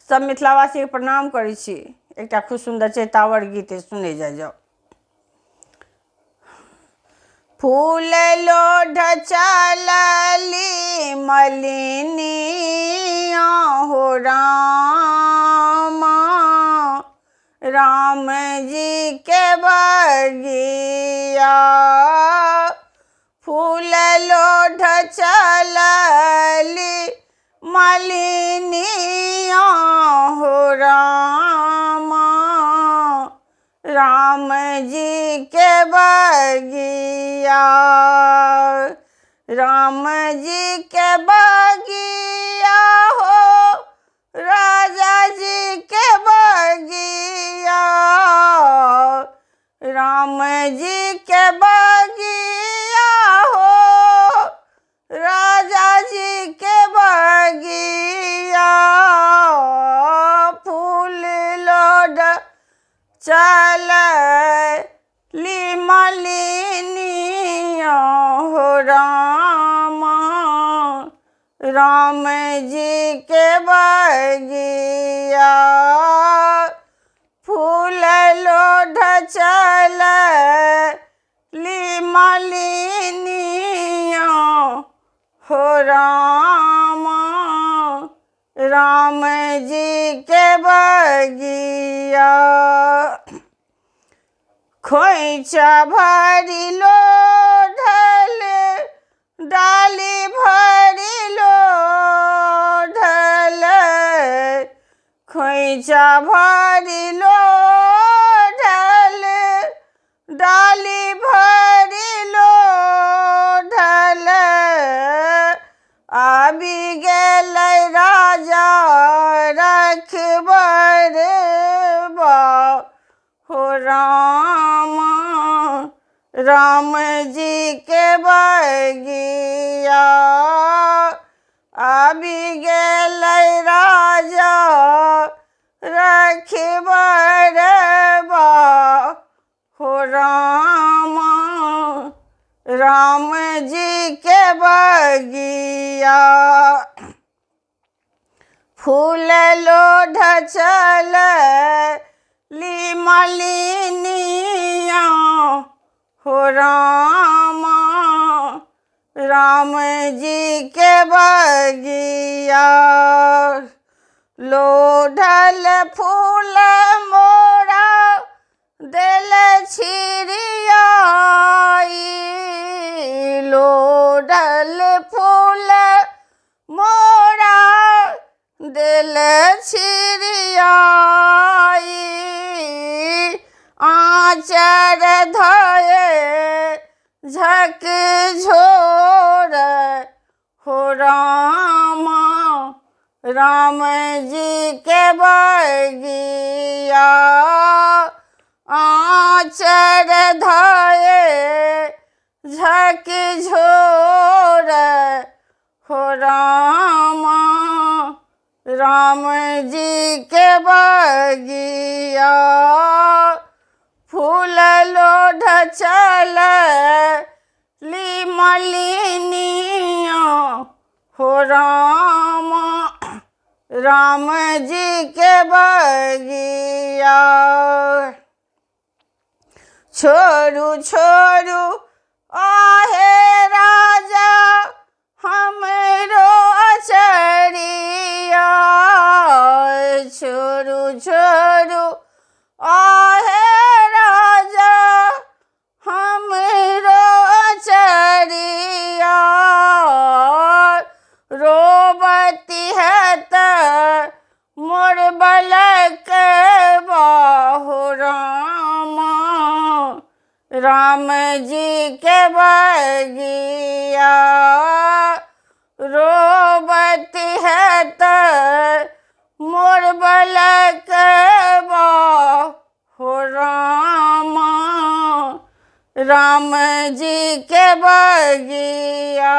सब मिथिलावासी के प्रणाम करै छी। एकटा खूब सुंदर चैतावर गीत सुने जाओ। फूल लोढ़ चलली मलिनिया हो रामा, राम जी के बगिया। फूल लोढ़ चलली मलिनिया हो रामा, राम जी के बगिया। राम जी के बगिया हो राजा जी के बगिया। राम जी के बगिया हो राजा जी के बगिया। फूल लोढ़ चलली मलिनिया हो रामा, राम जी के बगिया। फूल लोढ़ चलली मलिनिया हो रामा, राम जी के बगिया। खोइचा भरी लोढ़ल डाली भरी लोढ़ल, खोइचा भरी लोढ़ल डाली भरी लोढ़ल। आबि गेलै राजा रखबरबा हो रामा, राम जी के बगिया। आबि गेलै राजा रखबरबा हो रामा, राम जी के बगिया। फूल लोढ़ चलली मलिनिया हो रामा, राम जी के बगिया। लोढ़ल फूल मोरा देल छिड़ियाई, लोढ़ल फूल मोरा देल छिड़ियाई। आँचर धए झक झोर हो रामा, राम जी के बगिया। आँचर धए झक झोर हो रामा, राम जी के बगिया। फूल लोढ़ चलली मलिनिया हो रामा, राम जी के बगिया। छोड़ू छोड़ू आहे राजा हमरो अचरिया। छोड़ू छोड़ू आहे राजा हमरो अचरिया। रोबती है त मोर बलकबा हो रामा, राम जी के बगिया। रोबती है त मोर बलकबा हो रामा, राम जी के बगिया।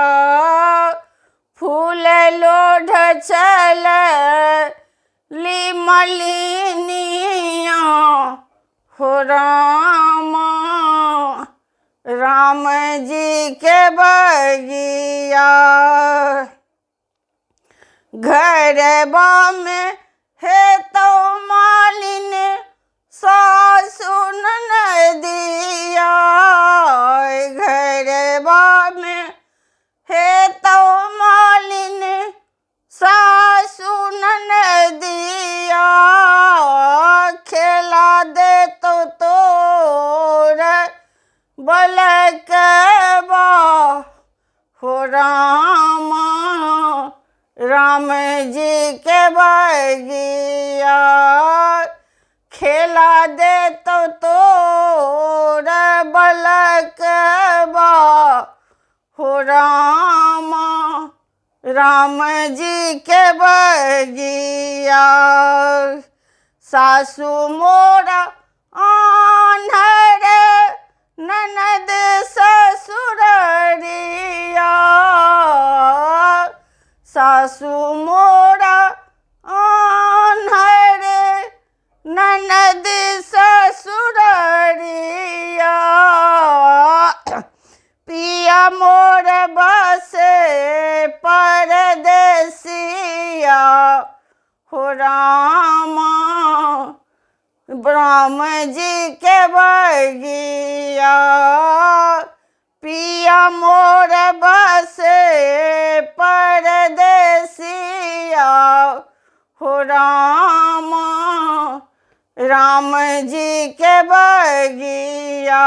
फूल लोढ़ चलली मलिनिया हो रामा, राम जी के बगिया। घरबा में हे तो मालिन सासु ननदिया घरवा में, हे तो मालिन सासु ननदिया खेला दे तो तोर बलकबा हो रामा, राम जी के बगिया खेला दे तो तोर बलकबा हो रामा, राम जी के बगिया। सासु मोरा आन्हर ननद ससुररिया, सासु मोरा आन्हर ननद ससुररिया, पिया मोर बसे परदेसिया हो रामा, राम जी के बगिया पिया मोर बसे परदेसिया हो रामा, राम जी के बगिया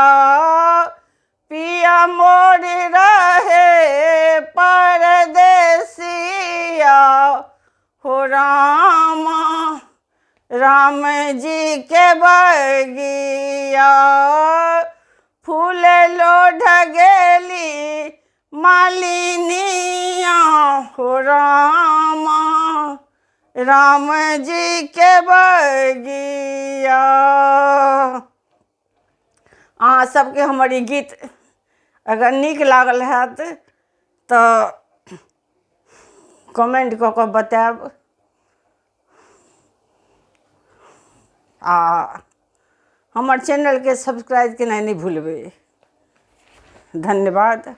पिया मोर रहे परदेसिया हो रामा, राम जी के बगिया। फूल लो ढगेली मालिनिया हो रामा, राम जी के बगिया। अहाँ सबके हमारी गीत अगर नीक लागल हैत तो कमेंट कऽ कऽ बताएब आ हमर चैनल के सब्सक्राइब केनाइ नहीं भूलबै। धन्यवाद।